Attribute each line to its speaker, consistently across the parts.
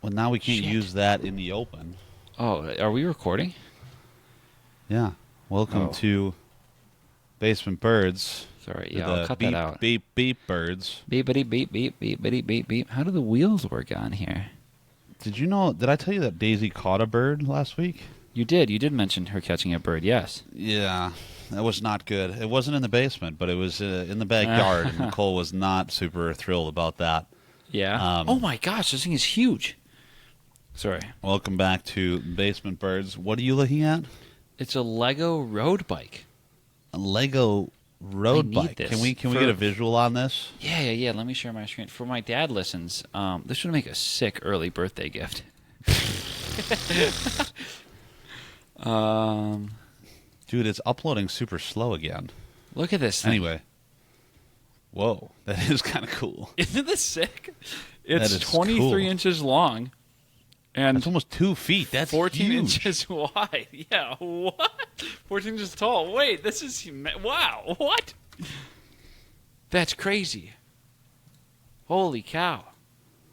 Speaker 1: Well, now we can't
Speaker 2: Shit.
Speaker 1: use that in the open.
Speaker 2: Oh, are we recording?
Speaker 1: Yeah. Welcome to Basement Birds.
Speaker 2: Sorry,
Speaker 1: with
Speaker 2: yeah, I'll
Speaker 1: the
Speaker 2: cut
Speaker 1: beep,
Speaker 2: that out.
Speaker 1: Beep, beep, birds.
Speaker 2: Beep, beep, beep, beep, beep, beep, beep, beep. How do the wheels work on here?
Speaker 1: Did I tell you that Daisy caught a bird last week?
Speaker 2: You did. You did mention her catching a bird, yes.
Speaker 1: Yeah. That was not good. It wasn't in the basement, but it was in the backyard. And Nicole was not super thrilled about that.
Speaker 2: Yeah. Oh my gosh, this thing is huge. Sorry.
Speaker 1: Welcome back to Basement Birds. What are you looking at?
Speaker 2: It's a Lego road bike.
Speaker 1: A Lego road bike.
Speaker 2: This
Speaker 1: Can we get a visual on this?
Speaker 2: Yeah. Let me share my screen. For my dad listens, this would make a sick early birthday gift.
Speaker 1: Dude, it's uploading super slow again.
Speaker 2: Look at this thing.
Speaker 1: Anyway. Whoa, that is kind of cool.
Speaker 2: Isn't this sick? It's
Speaker 1: is
Speaker 2: 23
Speaker 1: cool.
Speaker 2: inches long. And
Speaker 1: That's almost 2 feet. That's
Speaker 2: 14
Speaker 1: huge.
Speaker 2: inches wide. Yeah, what? 14 inches tall. Wait, this is... Wow, what? That's crazy. Holy cow.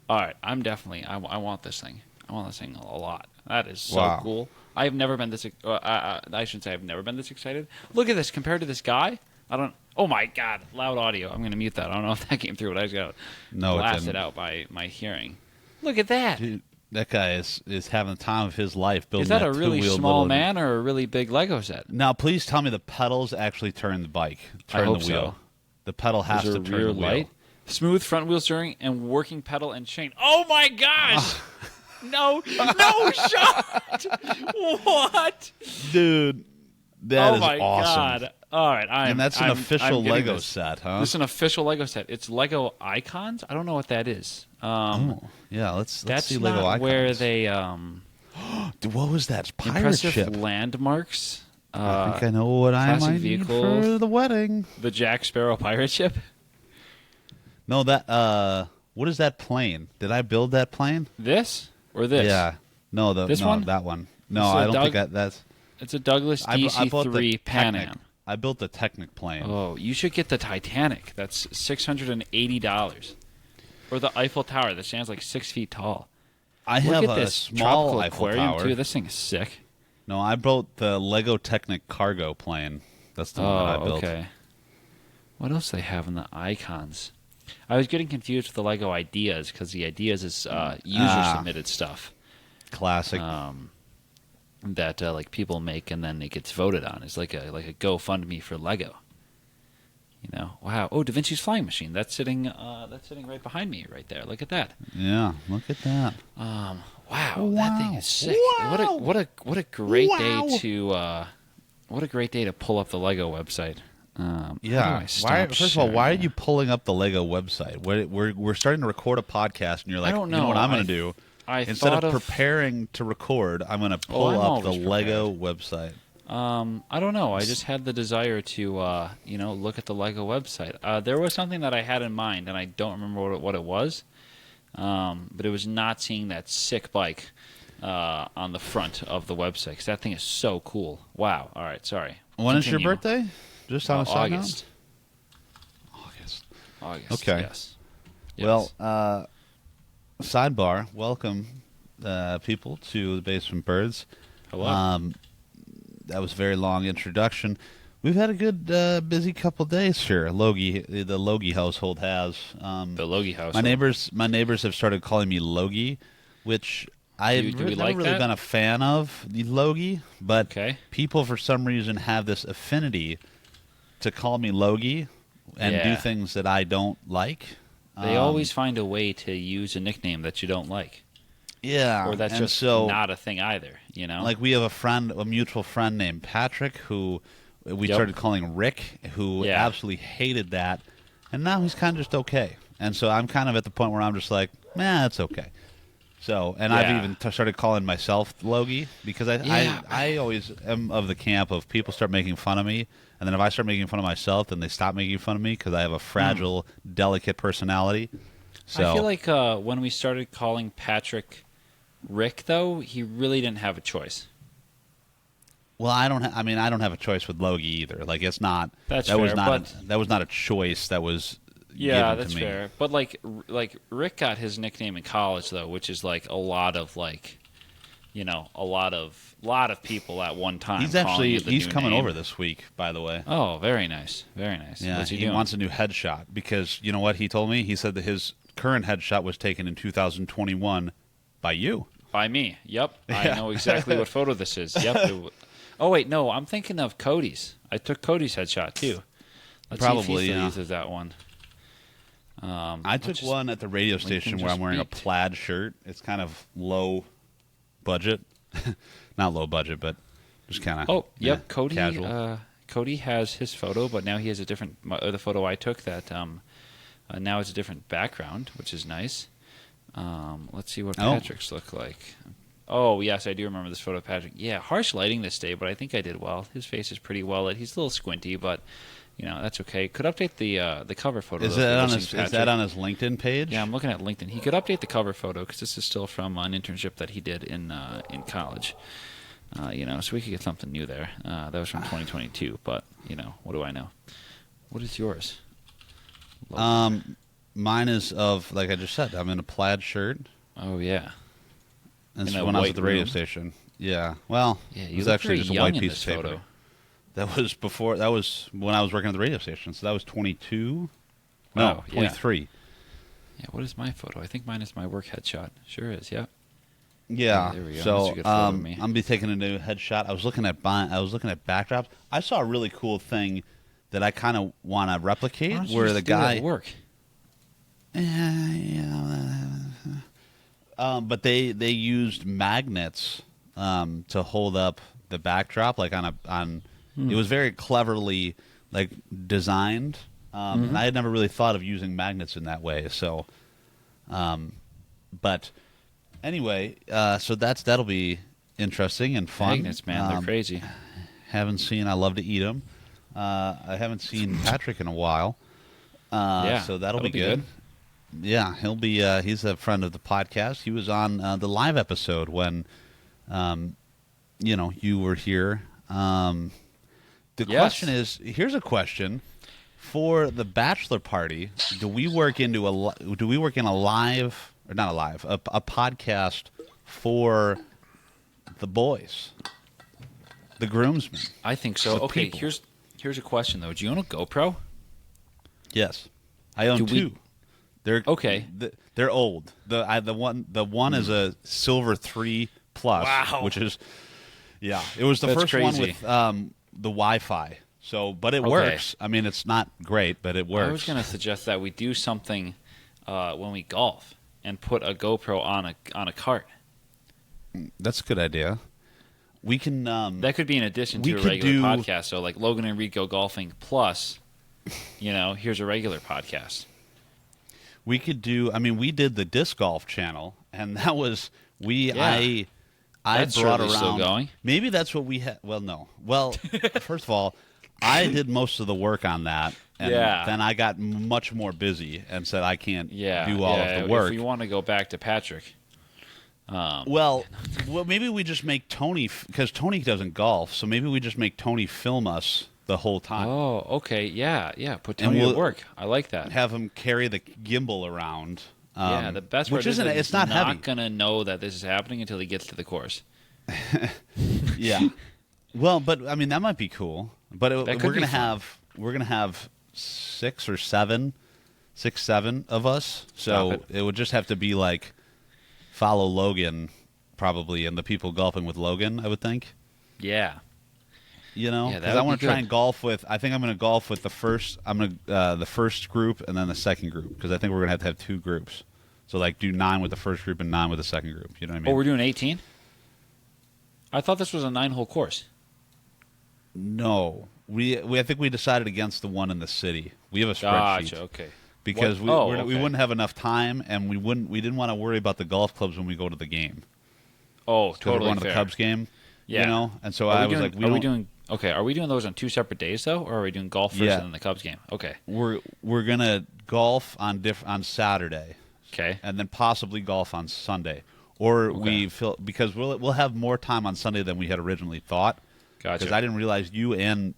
Speaker 2: All right, I'm definitely... I want this thing. I want this thing a lot. That is so cool. I've never been this... I shouldn't say I've never been this excited. Look at this. Compared to this guy, I don't... Oh, my God. Loud audio. I'm going to mute that. I don't know if that came through, but I just got blasted out by my hearing. Look at that.
Speaker 1: Dude, that guy is having the time of his life building
Speaker 2: Is that a really small
Speaker 1: little...
Speaker 2: man or a really big Lego set?
Speaker 1: Now, please tell me the pedals actually turn the bike.
Speaker 2: I hope
Speaker 1: the wheel.
Speaker 2: so.
Speaker 1: The pedal has
Speaker 2: Is
Speaker 1: to
Speaker 2: there
Speaker 1: turn
Speaker 2: rear
Speaker 1: the wheel.
Speaker 2: light? Smooth front wheel steering and working pedal and chain. Oh, my gosh. No shot. What?
Speaker 1: Dude, that is
Speaker 2: oh my
Speaker 1: awesome.
Speaker 2: God. All right,
Speaker 1: And that's an official
Speaker 2: getting
Speaker 1: Lego
Speaker 2: this.
Speaker 1: set, huh?
Speaker 2: This is an official Lego set. It's Lego Icons. I don't know what that is.
Speaker 1: Yeah, let's
Speaker 2: That's
Speaker 1: see Lego
Speaker 2: not
Speaker 1: Icons.
Speaker 2: where they
Speaker 1: Dude, what was that? Pirate
Speaker 2: impressive
Speaker 1: ship.
Speaker 2: landmarks.
Speaker 1: I think I know what I
Speaker 2: classic
Speaker 1: might
Speaker 2: vehicles.
Speaker 1: need for the wedding.
Speaker 2: The Jack Sparrow pirate ship.
Speaker 1: No, that what is that plane? Did I build that plane?
Speaker 2: This or this?
Speaker 1: Yeah. No,
Speaker 2: This one?
Speaker 1: that one. No,
Speaker 2: This is a
Speaker 1: I don't
Speaker 2: Doug-
Speaker 1: think that's
Speaker 2: It's a Douglas
Speaker 1: I bought the
Speaker 2: DC-3 Pan
Speaker 1: Technic.
Speaker 2: Am.
Speaker 1: I built the Technic plane.
Speaker 2: Oh, you should get the Titanic. That's $680. Or the Eiffel Tower that stands like 6 feet tall.
Speaker 1: I
Speaker 2: Look
Speaker 1: have
Speaker 2: at
Speaker 1: a
Speaker 2: this
Speaker 1: small
Speaker 2: tropical
Speaker 1: Eiffel
Speaker 2: aquarium
Speaker 1: Tower.
Speaker 2: too. This thing is sick.
Speaker 1: No, I built the Lego Technic cargo plane. That's the one that I built.
Speaker 2: Okay. What else do they have in the icons? I was getting confused with the Lego Ideas because the Ideas is user-submitted stuff
Speaker 1: Classic.
Speaker 2: that like people make and then it gets voted on. It's like a GoFundMe for Lego. You know, wow. Oh, Da Vinci's flying machine. That's sitting right behind me, right there. Look at that.
Speaker 1: Yeah, look at that.
Speaker 2: Wow, that thing is sick.
Speaker 1: Wow.
Speaker 2: What a great
Speaker 1: Wow.
Speaker 2: day to pull up the Lego website.
Speaker 1: Yeah. First of all, why are
Speaker 2: sharing?
Speaker 1: you pulling up the Lego website? We're starting to record a podcast, and you're like,
Speaker 2: I don't
Speaker 1: you know
Speaker 2: know.
Speaker 1: what I'm going to do?
Speaker 2: I
Speaker 1: Instead
Speaker 2: thought
Speaker 1: of preparing to record, I'm going to pull
Speaker 2: I'm
Speaker 1: up the
Speaker 2: always
Speaker 1: Lego website.
Speaker 2: I don't know. I just had the desire to look at the Lego website. There was something that I had in mind, and I don't remember what it was. But it was not seeing that sick bike on the front of the website because that thing is so cool. Wow. All right. Sorry.
Speaker 1: When is your
Speaker 2: Continue.
Speaker 1: birthday? Just on a side note?
Speaker 2: August.
Speaker 1: Okay.
Speaker 2: Yes.
Speaker 1: Well, sidebar. Welcome, people, to the Basement Birds.
Speaker 2: Hello.
Speaker 1: That was a very long introduction. We've had a good, busy couple days here. The Logie household has.
Speaker 2: The Logie house.
Speaker 1: My neighbors have started calling me Logie, which I've
Speaker 2: do we
Speaker 1: never
Speaker 2: like
Speaker 1: really
Speaker 2: that?
Speaker 1: been a fan of the Logie, but
Speaker 2: Okay.
Speaker 1: people for some reason have this affinity to call me Logie and do
Speaker 2: Yeah.
Speaker 1: things that I don't like.
Speaker 2: They always find a way to use a nickname that you don't like,
Speaker 1: Yeah,
Speaker 2: or that's
Speaker 1: and
Speaker 2: just
Speaker 1: so,
Speaker 2: not a thing either. You know.
Speaker 1: like we have a mutual friend named Patrick who we
Speaker 2: Yep.
Speaker 1: started calling Rick, who
Speaker 2: Yeah.
Speaker 1: absolutely hated that, and now he's kind of just okay. And so I'm kind of at the point where I'm just like, it's okay. So, and I've
Speaker 2: Yeah.
Speaker 1: even started calling myself Logie because
Speaker 2: Yeah.
Speaker 1: I always am of the camp of people start making fun of me, and then if I start making fun of myself, then they stop making fun of me because I have a fragile, delicate personality. So
Speaker 2: I feel like when we started calling Patrick Rick, though, he really didn't have a choice.
Speaker 1: well, I don't have a choice with Logie either. Like it's not
Speaker 2: That's
Speaker 1: that was
Speaker 2: fair,
Speaker 1: not
Speaker 2: but-
Speaker 1: that was not a choice. That was
Speaker 2: Yeah,
Speaker 1: given
Speaker 2: that's
Speaker 1: to me.
Speaker 2: fair. But like Rick got his nickname in college though, which is like a lot of like, a lot of people at one time.
Speaker 1: He's coming
Speaker 2: name.
Speaker 1: over this week, by the way.
Speaker 2: Oh, very nice, very nice.
Speaker 1: Yeah,
Speaker 2: What's he
Speaker 1: he
Speaker 2: doing?
Speaker 1: wants a new headshot because you know what he told me? He said that his current headshot was taken in 2021 by you.
Speaker 2: By me. Yep.
Speaker 1: Yeah.
Speaker 2: I know exactly what photo this is. Yep. Oh wait, no, I'm thinking of Cody's. I took Cody's headshot too. Let's see if he still uses that one.
Speaker 1: I took one at the radio station where I'm wearing a plaid shirt. It's kind of low budget, not low budget, but just kind of.
Speaker 2: Oh, yep. Cody.
Speaker 1: Casual.
Speaker 2: Cody has his photo, but now he has a different. The photo I took that now it's a different background, which is nice. Let's see what Patrick's look like. Oh yes, I do remember this photo of Patrick. Yeah, harsh lighting this day, but I think I did well. His face is pretty well lit. He's a little squinty, but that's okay. Could update the cover photo.
Speaker 1: Is that on his LinkedIn page?
Speaker 2: Yeah, I'm looking at LinkedIn. He could update the cover photo because this is still from an internship that he did in college. So we could get something new there. That was from 2022, but what do I know? What is yours?
Speaker 1: Mine is of, like I just said, I'm in a plaid shirt.
Speaker 2: Oh yeah.
Speaker 1: That's when I was at the radio station. Yeah. Well, it was actually just a white piece of paper.
Speaker 2: Photo.
Speaker 1: That was when I was working at the radio station. So that was 22. No, 23.
Speaker 2: Yeah, what is my photo? I think mine is my work headshot. Sure is, yeah.
Speaker 1: Yeah.
Speaker 2: There we go.
Speaker 1: So
Speaker 2: That's a good photo of me.
Speaker 1: I'm gonna be taking a new headshot. I was looking at backdrops. I saw a really cool thing that I kind of want to replicate, where the guy
Speaker 2: work.
Speaker 1: But they used magnets to hold up the backdrop, like on. It was very cleverly like designed. And I had never really thought of using magnets in that way. So, but anyway, so that'll be interesting and fun.
Speaker 2: Magnets, man, they're crazy.
Speaker 1: I love to eat them. I haven't seen Patrick in a while. So that'll be good. Yeah, he'll be. He's a friend of the podcast. He was on the live episode when, you were here. The question is: here's a question for the bachelor party. Do we work in a live or not a live a podcast for the boys, the groomsmen?
Speaker 2: I think so. Okay,
Speaker 1: people.
Speaker 2: here's a question though. Do you own a GoPro?
Speaker 1: Yes, I own two. They're
Speaker 2: okay.
Speaker 1: They're old. The one is a Silver 3 Plus,
Speaker 2: wow.
Speaker 1: Which is it was the first one with the Wi-Fi. So, but it works. I mean, it's not great, but it works.
Speaker 2: I was going to suggest that we do something when we golf and put a GoPro on a cart.
Speaker 1: That's a good idea. We can.
Speaker 2: That could be in addition to a regular podcast. So, like Logan and Reed go golfing plus, here's a regular podcast.
Speaker 1: We could do. I mean, we did the disc golf channel, and that was I brought around.
Speaker 2: Still going?
Speaker 1: Maybe that's what we had. Well, no. Well, first of all, I did most of the work on that, and then I got much more busy and said I can't do all of the work.
Speaker 2: If we want to go back to Patrick.
Speaker 1: Well, maybe we just make Tony, because Tony doesn't golf, so maybe we just make Tony film us the whole time.
Speaker 2: Oh, okay, yeah. Put Tony to work. I like that.
Speaker 1: Have him carry the gimbal around.
Speaker 2: The best part is
Speaker 1: it's not heavy.
Speaker 2: Not gonna know that this is happening until he gets to the course.
Speaker 1: Yeah. Well, but I mean that might be cool. But we're gonna have 6 or 7 of us. So it would just have to be like follow Logan probably and the people golfing with Logan, I would think.
Speaker 2: Yeah.
Speaker 1: Because I want to try and golf with. I think I'm going to golf with the first. The first group and then the second group because I think we're going to have 2 groups. So like do 9 with the first group and 9 with the second group. You know what I mean?
Speaker 2: Oh, we're doing 18. I thought this was a 9-hole course.
Speaker 1: No, I think we decided against the one in the city. We have a spreadsheet.
Speaker 2: Gotcha. Okay.
Speaker 1: Because we wouldn't have enough time and we didn't want to worry about the golf clubs when we go to the game.
Speaker 2: Oh, totally.
Speaker 1: We're going to the Cubs game.
Speaker 2: Yeah.
Speaker 1: And so I was like,
Speaker 2: are we doing those on 2 separate days though, or are we doing golf first and then the Cubs game? Okay.
Speaker 1: We're gonna golf on Saturday.
Speaker 2: Okay.
Speaker 1: And then possibly golf on Sunday, or because we'll have more time on Sunday than we had originally thought.
Speaker 2: Gotcha.
Speaker 1: Because I didn't realize you and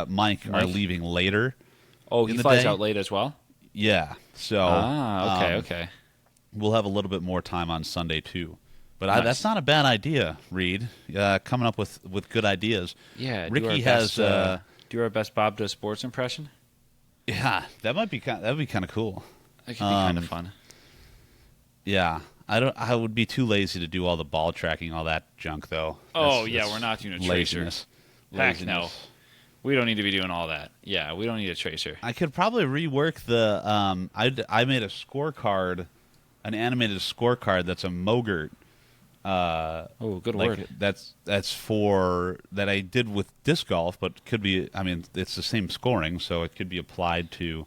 Speaker 1: Mike are leaving later.
Speaker 2: Oh, he flies out late as well.
Speaker 1: Yeah. So
Speaker 2: Okay.
Speaker 1: we'll have a little bit more time on Sunday too. But
Speaker 2: Nice.
Speaker 1: that's not a bad idea, Reed. Coming up with good ideas.
Speaker 2: Yeah.
Speaker 1: Ricky has.
Speaker 2: Do our best Bob Does Sports impression.
Speaker 1: Yeah, that'd be kind of cool.
Speaker 2: That could be kind of fun.
Speaker 1: Yeah, I would be too lazy to do all the ball tracking, all that junk, though.
Speaker 2: Oh yeah, we're not doing a tracer.
Speaker 1: Laziness.
Speaker 2: Heck no. We don't need to be doing all that. Yeah, we don't need a tracer.
Speaker 1: I could probably rework the. I made a scorecard, an animated scorecard that's a Mogert.
Speaker 2: Good word.
Speaker 1: That's for that I did with disc golf, but could be. I mean, it's the same scoring, so it could be applied to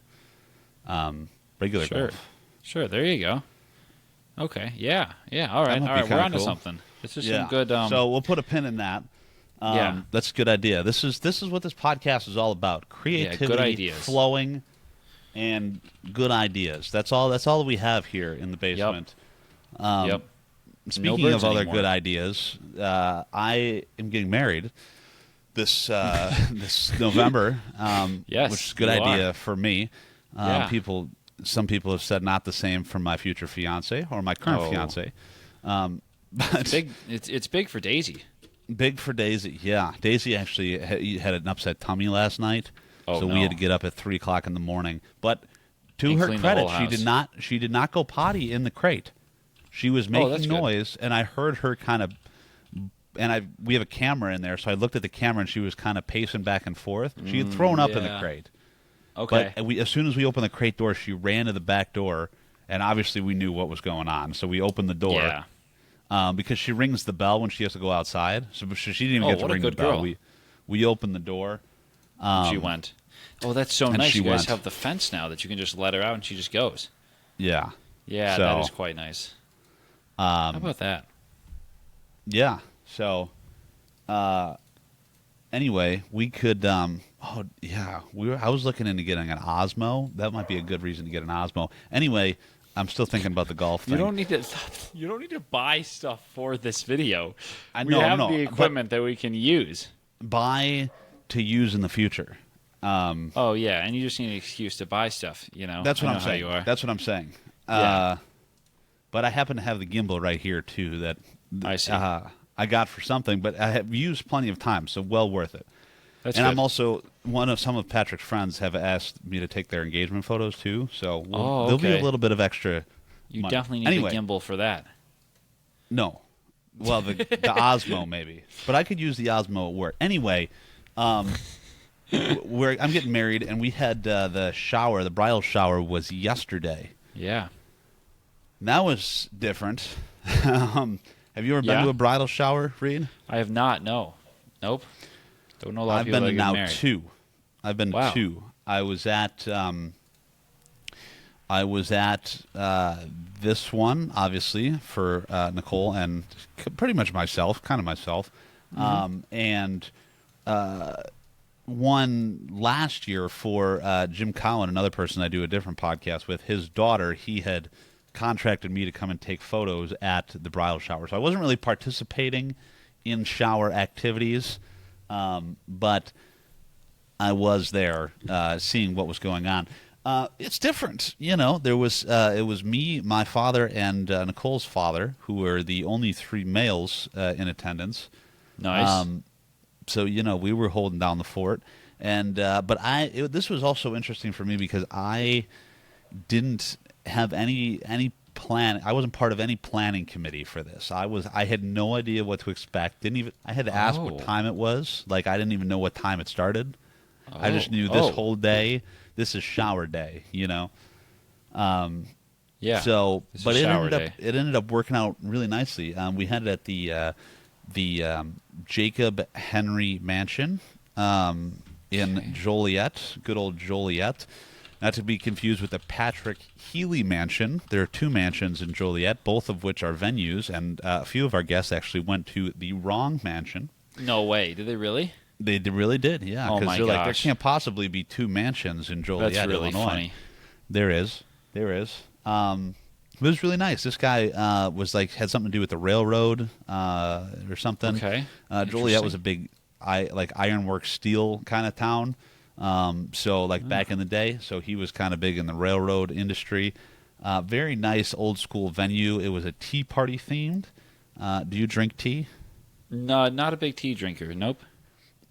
Speaker 1: regular golf.
Speaker 2: Sure. There you go. Okay. Yeah. All right. We're on to something. This is some good.
Speaker 1: So we'll put a pin in that. That's a good idea. This is what this podcast is all about: creativity,
Speaker 2: good ideas,
Speaker 1: flowing, and good ideas. That's all we have here in the basement.
Speaker 2: Yep.
Speaker 1: Speaking of other good ideas, I am getting married this November.
Speaker 2: Yes,
Speaker 1: which is a good idea for me. Some people have said not the same for my future fiance or my current fiance. But
Speaker 2: it's big for Daisy.
Speaker 1: Big for Daisy, yeah. Daisy actually had an upset tummy last night, so we had to get up at 3 o'clock in the morning. But to her credit, she did not go potty in the crate. She was making noise, and I heard her kind of. And we have a camera in there, so I looked at the camera, and she was kind of pacing back and forth. She had thrown up in the crate.
Speaker 2: Okay.
Speaker 1: But as soon as we opened the crate door, she ran to the back door, and obviously we knew what was going on. So we opened the door.
Speaker 2: Yeah.
Speaker 1: Because she rings the bell when she has to go outside, so she didn't even get to ring the bell.
Speaker 2: Girl.
Speaker 1: We opened the door.
Speaker 2: She went. Oh, that's so nice. You guys have the fence now that you can just let her out and she just goes.
Speaker 1: Yeah.
Speaker 2: Yeah, that is quite nice. How about that?
Speaker 1: Yeah. So, anyway, we could. I was looking into getting an Osmo. That might be a good reason to get an Osmo. Anyway. I'm still thinking about the golf thing.
Speaker 2: You don't need to buy stuff for this video.
Speaker 1: We have
Speaker 2: the equipment that we can use.
Speaker 1: Buy to use in the future.
Speaker 2: And you just need an excuse to buy stuff.
Speaker 1: That's what I'm saying.
Speaker 2: You are.
Speaker 1: That's what I'm saying.
Speaker 2: Yeah.
Speaker 1: But I happen to have the gimbal right here too. That
Speaker 2: I see.
Speaker 1: I got for something, but I have used plenty of time, so well worth it.
Speaker 2: That's
Speaker 1: and
Speaker 2: good.
Speaker 1: I'm also some of Patrick's friends have asked me to take their engagement photos too, so there'll be a little bit of extra.
Speaker 2: You
Speaker 1: money.
Speaker 2: definitely need a gimbal for that.
Speaker 1: No, well the Osmo maybe, but I could use the Osmo at work. Anyway, I'm getting married, and we had the bridal shower was yesterday.
Speaker 2: Yeah,
Speaker 1: and that was different. Have you ever been to a bridal shower, Reed?
Speaker 2: I have not. No, nope. Don't know a lot of people that get married.
Speaker 1: I've been to two. I was at this one, obviously, for Nicole and pretty much myself, and one last year for Jim Collin, another person I do a different podcast with. His daughter, he had contracted me to come and take photos at the bridal shower. So I wasn't really participating in shower activities. But I was there seeing what was going on. It's different, There was it was me, my father, and Nicole's father, who were the only 3 males in attendance.
Speaker 2: Nice.
Speaker 1: So we were holding down the fort, and but this was also interesting for me because I didn't have any plan. I wasn't part of any planning committee for this. I had no idea what to expect. I had to ask what time it was. Like I didn't even know what time it started. I just knew this whole day. This is shower day,
Speaker 2: Yeah.
Speaker 1: So, but it
Speaker 2: ended
Speaker 1: up working out really nicely. We had it at the Jacob Henry Mansion in Joliet, good old Joliet. Not to be confused with the Patrick Healy Mansion. There are 2 mansions in Joliet, both of which are venues, and a few of our guests actually went to the wrong mansion.
Speaker 2: No way. Did they really?
Speaker 1: They really did, yeah.
Speaker 2: Oh, my gosh.
Speaker 1: Like, there can't possibly be 2 mansions in Joliet,
Speaker 2: That's really
Speaker 1: Illinois.
Speaker 2: funny.
Speaker 1: There is. It was really nice. This guy had something to do with the railroad or something.
Speaker 2: Okay.
Speaker 1: Joliet was a big ironwork steel kind of town. So like back in the day, so he was kind of big in the railroad industry. Very nice old school venue. It was a tea party themed. Do you drink tea?
Speaker 2: No, not a big tea drinker. Nope.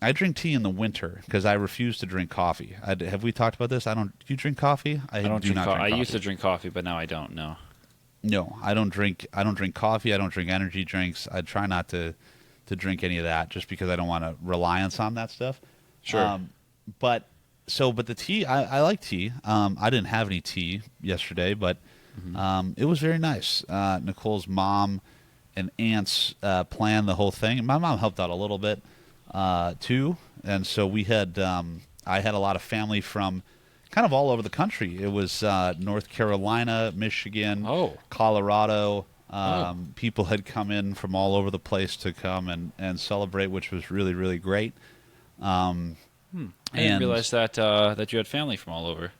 Speaker 1: I drink tea in the winter because I refuse to drink coffee. Have we talked about this? I don't. Do you drink coffee?
Speaker 2: I don't
Speaker 1: do
Speaker 2: drink
Speaker 1: not drink coffee.
Speaker 2: I used to drink coffee, but now I don't. No.
Speaker 1: No, I don't drink. I don't drink coffee. I don't drink energy drinks. I try not to drink any of that, just because I don't want to reliance on that stuff.
Speaker 2: Sure.
Speaker 1: But the tea, I like tea. I didn't have any tea yesterday, but it was very nice. Nicole's mom and aunts planned the whole thing. My mom helped out a little bit too, and so we had. I had a lot of family from kind of all over the country. It was North Carolina, Michigan, Colorado. People had come in from all over the place to come and celebrate, which was really, really great.
Speaker 2: I didn't realize that that you had family from all over.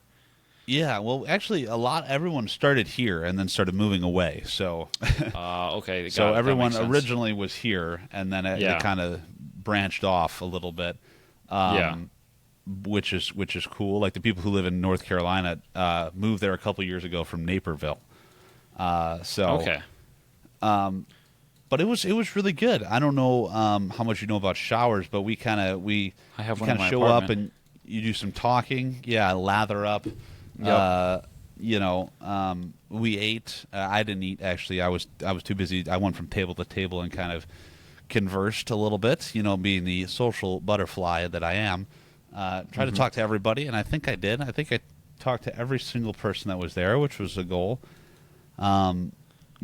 Speaker 1: Yeah, well, actually, everyone started here and then started moving away. So,
Speaker 2: okay.
Speaker 1: So everyone originally was here, and then it kind of branched off a little bit. Which is cool. Like the people who live in North Carolina moved there a couple years ago from Naperville. Okay. But it was really good. I don't know how much you know about showers, but we kind of show up and you do some talking. Yeah, lather up.
Speaker 2: Yep.
Speaker 1: We ate. I didn't eat actually. I was too busy. I went from table to table and kind of conversed a little bit. Being the social butterfly that I am, tried to talk to everybody, and I think I did. I think I talked to every single person that was there, which was a goal. And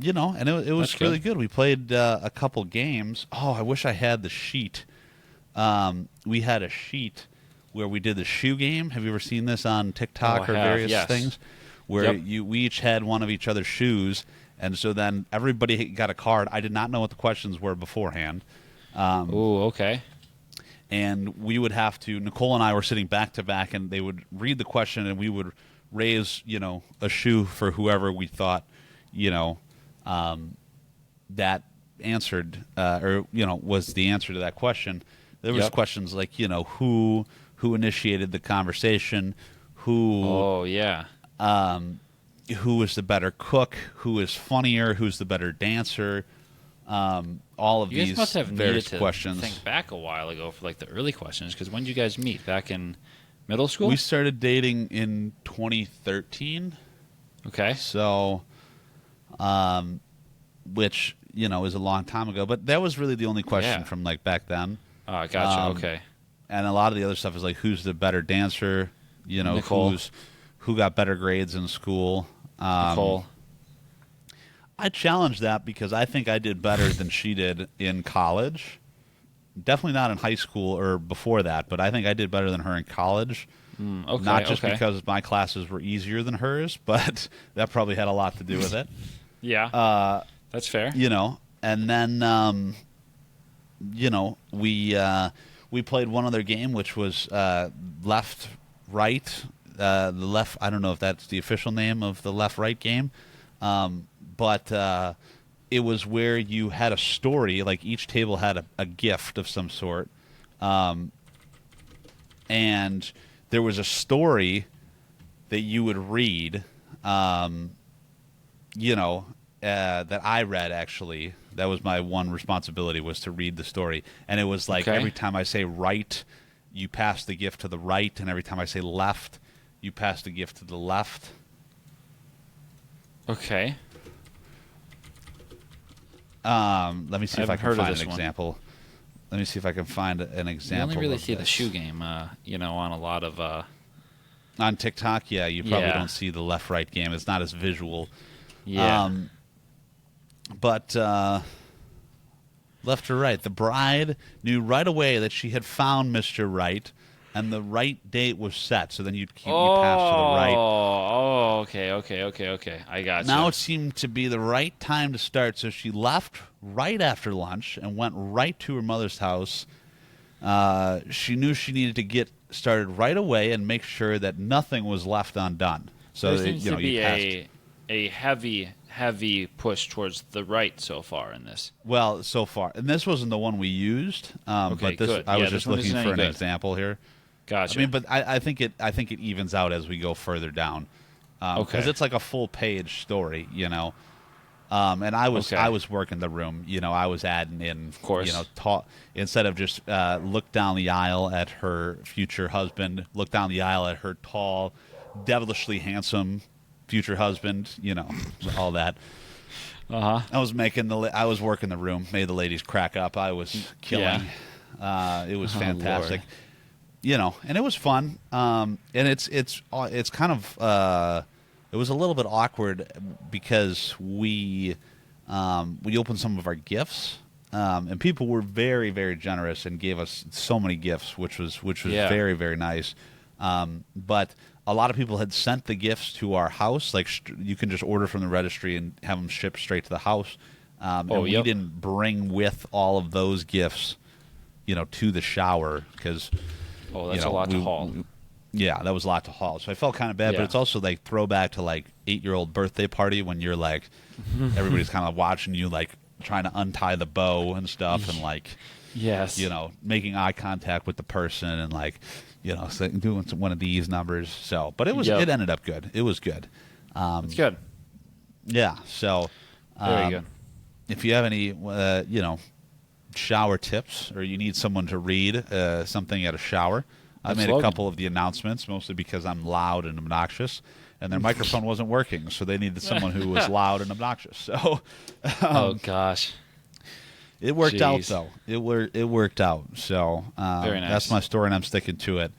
Speaker 1: it was really good. We played a couple games. Oh, I wish I had the sheet. We had a sheet where we did the shoe game. Have you ever seen this on TikTok or various things? Where we each had one of each other's shoes, and so then everybody got a card. I did not know what the questions were beforehand.
Speaker 2: Okay.
Speaker 1: And we would have to. Nicole and I were sitting back to back, and they would read the question, and we would raise, a shoe for whoever we thought, that answered was the answer to that question. There was questions like who initiated the conversation, who was the better cook, who is funnier, who's the better dancer, all of these
Speaker 2: must have
Speaker 1: various questions.
Speaker 2: Think back a while ago for like the early questions, because when did you guys meet? Back in middle school?
Speaker 1: We started dating in 2013.
Speaker 2: Okay.
Speaker 1: So, which is a long time ago, but that was really the only question from like back then.
Speaker 2: Oh, gotcha. Okay.
Speaker 1: And a lot of the other stuff is like who's the better dancer,
Speaker 2: Nicole.
Speaker 1: who got better grades in school.
Speaker 2: Nicole.
Speaker 1: I challenged that because I think I did better than she did in college. Definitely not in high school or before that, but I think I did better than her in college. Not just because my classes were easier than hers, but that probably had a lot to do with it.
Speaker 2: Yeah, that's fair.
Speaker 1: And then we played one other game, which was left, right. The left. I don't know if that's the official name of the left-right game, but it was where you had a story. Like each table had a gift of some sort, and there was a story that you would read. That I read, actually. That was my one responsibility, was to read the story. And it was like every time I say right, you pass the gift to the right, and every time I say left, you pass the gift to the left.
Speaker 2: Okay.
Speaker 1: Let me see if I can find an example. Let me see if I can find an example.
Speaker 2: You only really see the shoe game, on a lot of...
Speaker 1: On TikTok, yeah, you probably don't see the left-right game. It's not as visual.
Speaker 2: Yeah.
Speaker 1: But left or right, the bride knew right away that she had found Mr. Right, and the right date was set. So then you pass to the right.
Speaker 2: Oh, okay. I got you.
Speaker 1: Now it seemed to be the right time to start, so she left right after lunch and went right to her mother's house. She knew she needed to get started right away and make sure that nothing was left undone. So
Speaker 2: there seems to be a heavy push towards the right so far in this.
Speaker 1: Well, so far, and this wasn't the one we used. But this,
Speaker 2: good.
Speaker 1: I was just looking for an example here.
Speaker 2: Gotcha.
Speaker 1: I mean, but I think it evens out as we go further down.
Speaker 2: Okay.
Speaker 1: Because it's like a full page story, you know. And I was working the room, you know. I was adding in,
Speaker 2: Of course.
Speaker 1: you know, instead of just look down the aisle at her future husband, look down the aisle at her tall, devilishly handsome future husband, you know, all that. I was working the room, made the ladies crack up. I was killing. It was fantastic.
Speaker 2: Lord.
Speaker 1: You know, and it was fun. And it's kind of it was a little bit awkward because we opened some of our gifts, and people were very, very generous and gave us so many gifts, which was very, very nice. But a lot of people had sent the gifts to our house. Like you can just order from the registry and have them shipped straight to the house. And we didn't bring with all of those gifts, you know, to the shower because.
Speaker 2: Oh, that's a lot to haul.
Speaker 1: Yeah, that was a lot to haul. So I felt kind of bad, but it's also like throwback to like 8-year-old birthday party when you're like, everybody's kind of watching you like trying to untie the bow and stuff and like,
Speaker 2: yes,
Speaker 1: you know, making eye contact with the person and like, you know, doing one of these numbers. So, but it ended up good. It was good.
Speaker 2: It's good.
Speaker 1: Yeah. So,
Speaker 2: very good.
Speaker 1: If you have any, you know, shower tips or you need someone to read something at a shower, I made a couple of the announcements, mostly because I'm loud and obnoxious, and their microphone wasn't working, so they needed someone who was loud and obnoxious. So,
Speaker 2: oh gosh,
Speaker 1: it worked out though. It worked out. So
Speaker 2: very nice.
Speaker 1: That's my story, and I'm sticking to it.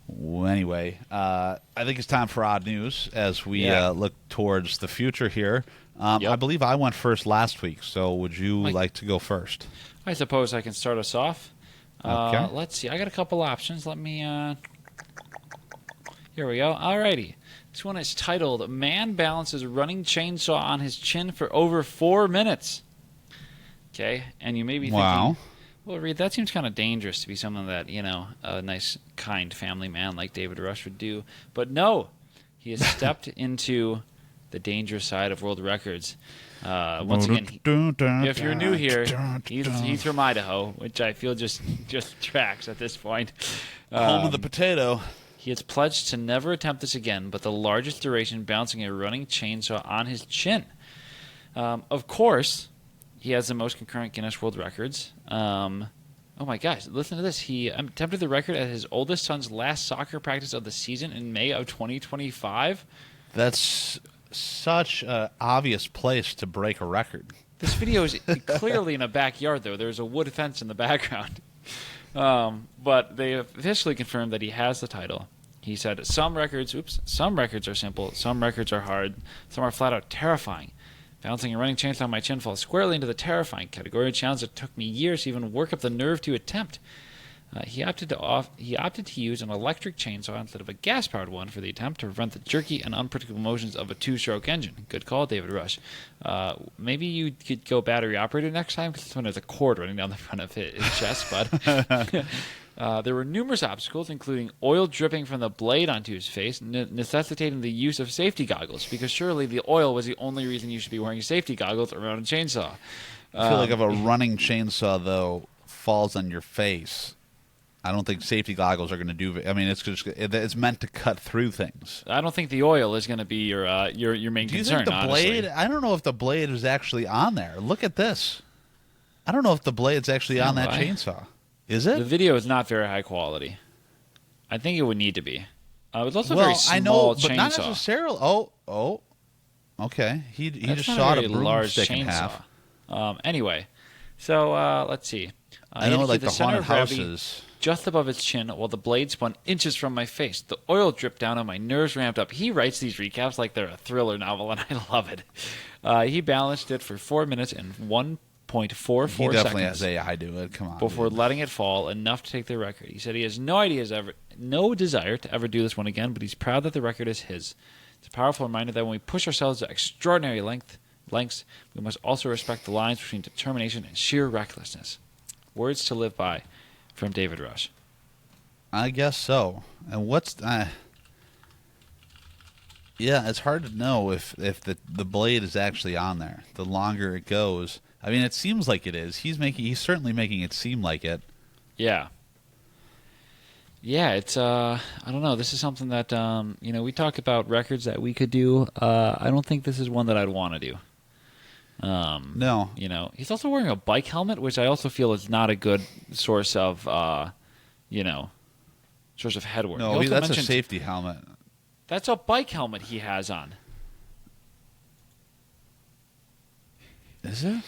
Speaker 1: Anyway, I think it's time for odd news as we look towards the future here. I believe I went first last week, so would you like to go first?
Speaker 2: I suppose I can start us off.
Speaker 1: Okay.
Speaker 2: Let's see. I got a couple options. Let me. Here we go. Alrighty. This one is titled "Man Balances Running Chainsaw on His Chin for Over 4 Minutes." Okay, and you may be thinking, well, Reed, that seems kind of dangerous to be someone that, you know, a nice, kind family man like David Rush would do. But no, he has stepped into the dangerous side of world records. Once again, if you're new here, he's from Idaho, which I feel just tracks at this point.
Speaker 1: Home of the potato.
Speaker 2: He has pledged to never attempt this again, but the largest duration bouncing a running chainsaw on his chin. Of course, he has the most concurrent Guinness World Records. Oh my gosh, listen to this. He attempted the record at his oldest son's last soccer practice of the season in May of 2025.
Speaker 1: That's such an obvious place to break a record.
Speaker 2: This video is clearly in a backyard, though. There's a wood fence in the background. But they officially confirmed that he has the title. He said, some records are simple, some records are hard, some are flat out terrifying. Bouncing a running chainsaw on my chin falls squarely into the terrifying category, a challenge that took me years to even work up the nerve to attempt. He opted to use an electric chainsaw instead of a gas-powered one for the attempt to prevent the jerky and unpredictable motions of a two-stroke engine. Good call, David Rush. Maybe you could go battery-operated next time, because this one has a cord running down the front of his chest, bud. There were numerous obstacles, including oil dripping from the blade onto his face, necessitating the use of safety goggles, because surely the oil was the only reason you should be wearing safety goggles around a chainsaw.
Speaker 1: I feel like if a running chainsaw, though, falls on your face, I don't think safety goggles are going to do. I mean, it's meant to cut through things.
Speaker 2: I don't think the oil is going to be your main concern.
Speaker 1: Do you think the blade? I don't know if the blade is actually on there. Look at this. I don't know if the blade's actually on that chainsaw. Is it?
Speaker 2: The video is not very high quality. I think it would need to be. It's also a very small
Speaker 1: I know,
Speaker 2: chainsaw.
Speaker 1: But not necessarily. Oh, okay. He just sawed a broomstick in half.
Speaker 2: Anyway, so let's see.
Speaker 1: I know, like the haunted houses.
Speaker 2: Just above his chin, while the blade spun inches from my face. The oil dripped down and my nerves ramped up. He writes these recaps like they're a thriller novel, and I love it. He balanced it for 4 minutes and 1.44 seconds.
Speaker 1: He definitely has AI do it. Come on.
Speaker 2: Before letting it fall, enough to take the record. He said he has no desire to ever do this one again, but he's proud that the record is his. It's a powerful reminder that when we push ourselves to extraordinary lengths, we must also respect the lines between determination and sheer recklessness. Words to live by. From David Rush.
Speaker 1: I guess so. And what's yeah, it's hard to know if the blade is actually on there. The longer it goes, I mean, it seems like it is. He's certainly making it seem like it.
Speaker 2: Yeah. Yeah, it's I don't know. This is something that we talk about records that we could do. I don't think this is one that I'd want to do.
Speaker 1: No.
Speaker 2: He's also wearing a bike helmet, which I also feel is not a good source of source of headwear.
Speaker 1: No, that's a safety helmet.
Speaker 2: That's a bike helmet he has on.
Speaker 1: Is it?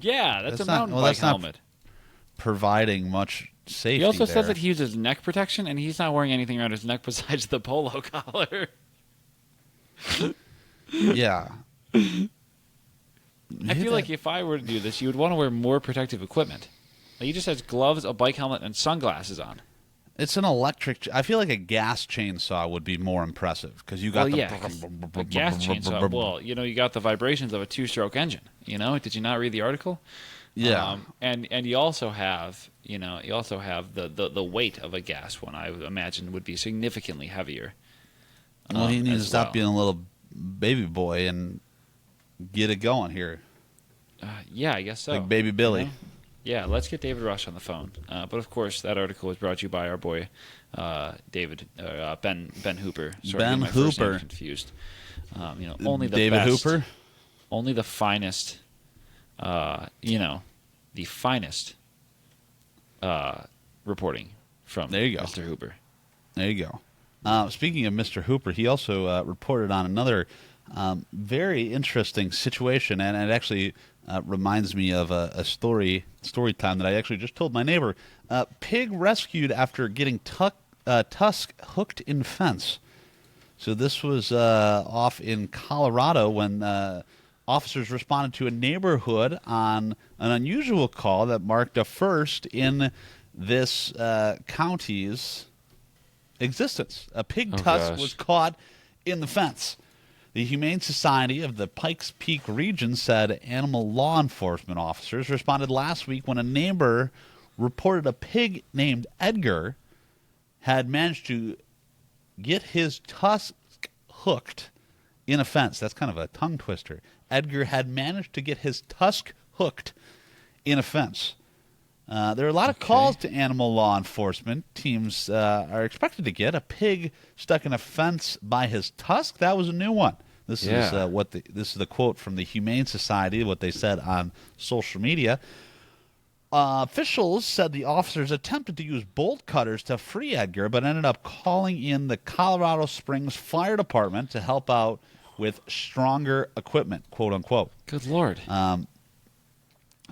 Speaker 2: Yeah, that's a mountain bike helmet.
Speaker 1: Providing much safety.
Speaker 2: He also
Speaker 1: there.
Speaker 2: says that he uses neck protection, and he's not wearing anything around his neck besides the polo collar.
Speaker 1: Yeah.
Speaker 2: I feel like if I were to do this, you would want to wear more protective equipment. Like he just has gloves, a bike helmet, and sunglasses on.
Speaker 1: It's an electric. I feel like a gas chainsaw would be more impressive because you got
Speaker 2: a gas chainsaw. Well, you got the vibrations of a two-stroke engine. Did you not read the article?
Speaker 1: Yeah.
Speaker 2: And you also have the weight of a gas one. I would imagine would be significantly heavier.
Speaker 1: Well, he needs to stop being a little baby boy and get it going here.
Speaker 2: Yeah, I guess so.
Speaker 1: Like Baby Billy.
Speaker 2: Yeah, let's get David Rush on the phone. But of course, that article was brought to you by our boy Ben Hooper. Sorry,
Speaker 1: Ben
Speaker 2: my
Speaker 1: Hooper.
Speaker 2: first name confused. Only the
Speaker 1: David
Speaker 2: best,
Speaker 1: Hooper.
Speaker 2: Only the finest. The finest reporting from
Speaker 1: there you go.
Speaker 2: Mr. Hooper.
Speaker 1: There you go. Speaking of Mr. Hooper, he also reported on another very interesting situation, and it actually reminds me of a story time that I actually just told my neighbor. Pig rescued after getting tusk hooked in fence. So this was off in Colorado when officers responded to a neighborhood on an unusual call that marked a first in this county's existence. A pig tusk was caught in the fence. The Humane Society of the Pikes Peak region said animal law enforcement officers responded last week when a neighbor reported a pig named Edgar had managed to get his tusk hooked in a fence. That's kind of a tongue twister. Edgar had managed to get his tusk hooked in a fence. There are a lot of calls to animal law enforcement. Teams are expected to get a pig stuck in a fence by his tusk. That was a new one. This is this is the quote from the Humane Society, what they said on social media. Officials said the officers attempted to use bolt cutters to free Edgar, but ended up calling in the Colorado Springs Fire Department to help out with stronger equipment, quote unquote.
Speaker 2: Good Lord.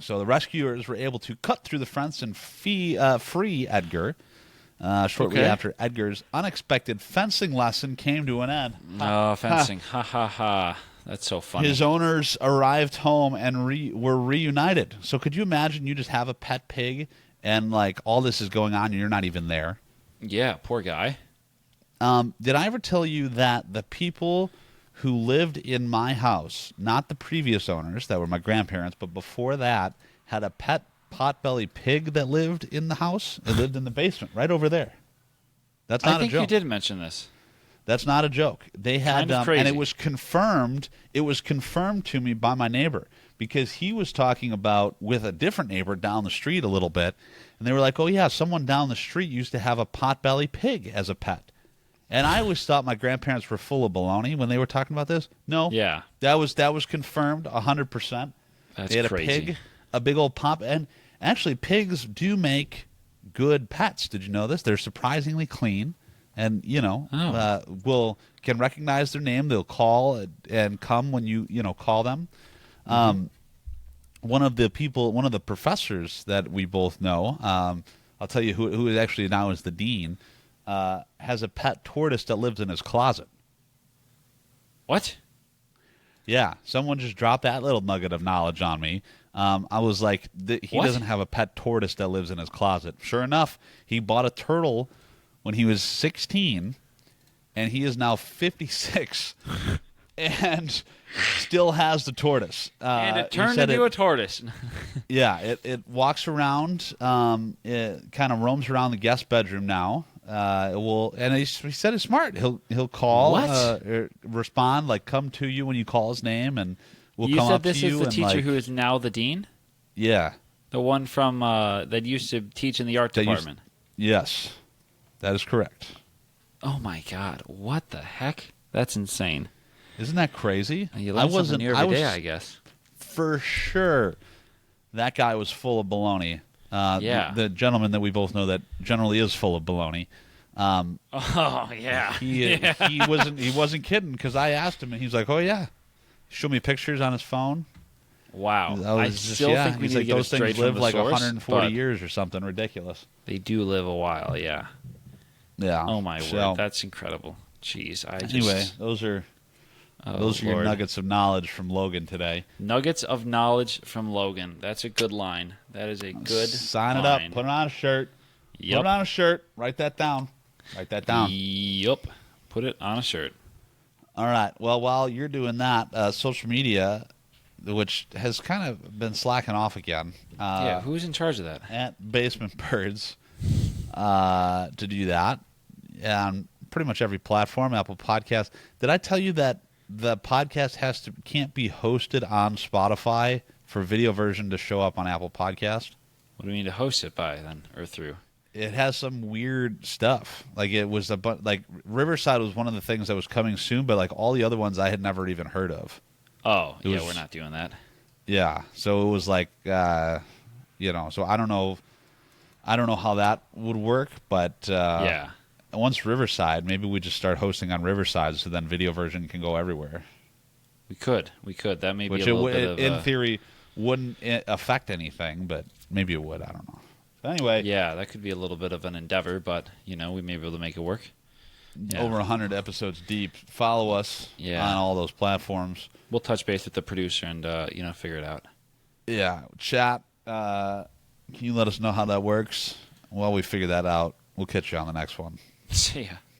Speaker 1: So the rescuers were able to cut through the fence and free Edgar shortly after Edgar's unexpected fencing lesson came to an end.
Speaker 2: Oh, fencing. Ha, ha, ha. That's so funny.
Speaker 1: His owners arrived home and were reunited. So could you imagine you just have a pet pig and like all this is going on and you're not even there?
Speaker 2: Yeah, poor guy.
Speaker 1: Did I ever tell you that the people who lived in my house, not the previous owners that were my grandparents, but before that, had a pet potbelly pig that lived in the house? It lived in the basement right over there. That's not a joke.
Speaker 2: I think you did mention this.
Speaker 1: That's not a joke. They had, and it was confirmed. It was confirmed to me by my neighbor because he was talking about with a different neighbor down the street a little bit, and they were like, "Oh yeah, someone down the street used to have a potbelly pig as a pet." And I always thought my grandparents were full of baloney when they were talking about this. No,
Speaker 2: yeah,
Speaker 1: that was confirmed 100%.
Speaker 2: That's
Speaker 1: they had
Speaker 2: crazy.
Speaker 1: A pig, a big old pop, and actually pigs do make good pets. Did you know this? They're surprisingly clean. And can recognize their name. They'll call and come when you call them. One of the professors that we both know, I'll tell you who actually now is the dean, has a pet tortoise that lives in his closet.
Speaker 2: What?
Speaker 1: Yeah, someone just dropped that little nugget of knowledge on me. I was like, he doesn't have a pet tortoise that lives in his closet. Sure enough, he bought a turtle when he was 16, and he is now 56, and still has the tortoise.
Speaker 2: And it turned into a tortoise.
Speaker 1: Yeah, it walks around. It kind of roams around the guest bedroom now. And he said it's smart. He'll call, respond, like come to you when you call his name, and we'll come up to you.
Speaker 2: You said this is the teacher who is now the dean?
Speaker 1: Yeah.
Speaker 2: The one from that used to teach in the art department.
Speaker 1: Yes. That is correct.
Speaker 2: Oh my God! What the heck? That's insane.
Speaker 1: Isn't that crazy?
Speaker 2: You learn something new every day, I guess.
Speaker 1: For sure, that guy was full of baloney.
Speaker 2: Yeah.
Speaker 1: The gentleman that we both know that generally is full of baloney.
Speaker 2: Oh yeah.
Speaker 1: He wasn't kidding because I asked him and he's like, "Oh yeah," he showed me pictures on his phone.
Speaker 2: Wow.
Speaker 1: I still
Speaker 2: think we
Speaker 1: he's
Speaker 2: need
Speaker 1: like
Speaker 2: to get
Speaker 1: those
Speaker 2: it straight
Speaker 1: things live
Speaker 2: from the
Speaker 1: like
Speaker 2: source,
Speaker 1: 140
Speaker 2: but
Speaker 1: years or something ridiculous.
Speaker 2: They do live a while. Yeah.
Speaker 1: Yeah.
Speaker 2: Oh my word, that's incredible. Jeez,
Speaker 1: Anyway, those are your nuggets of knowledge from Logan today.
Speaker 2: Nuggets of knowledge from Logan. That's a good line. That is a good
Speaker 1: Sign it
Speaker 2: line.
Speaker 1: up. Put it on a shirt.
Speaker 2: Yep.
Speaker 1: Put it on a shirt. Write that down. Write that down.
Speaker 2: Yep. Put it on a shirt.
Speaker 1: All right. Well, while you're doing that, social media, which has kind of been slacking off again.
Speaker 2: Yeah, who's in charge of that?
Speaker 1: At Basement Birds to do that. And pretty much every platform, Apple Podcast. Did I tell you that the podcast can't be hosted on Spotify for video version to show up on Apple Podcast?
Speaker 2: What do we need to host it by then, or through?
Speaker 1: It has some weird stuff. Like it was like Riverside was one of the things that was coming soon, but like all the other ones I had never even heard of.
Speaker 2: Oh, yeah, we're not doing that.
Speaker 1: Yeah, so it was like, so I don't know how that would work, but
Speaker 2: yeah.
Speaker 1: Once Riverside, maybe we just start hosting on Riverside, so then video version can go everywhere.
Speaker 2: We could. That may be
Speaker 1: Which
Speaker 2: a little bit of
Speaker 1: in theory wouldn't affect anything, but maybe it would. I don't know. But anyway,
Speaker 2: yeah, that could be a little bit of an endeavor, but we may be able to make it work. Yeah.
Speaker 1: Over 100 episodes deep. Follow us on all those platforms.
Speaker 2: We'll touch base with the producer and figure it out.
Speaker 1: Yeah, chat. Can you let us know how that works? While we figure that out, we'll catch you on the next one.
Speaker 2: See ya.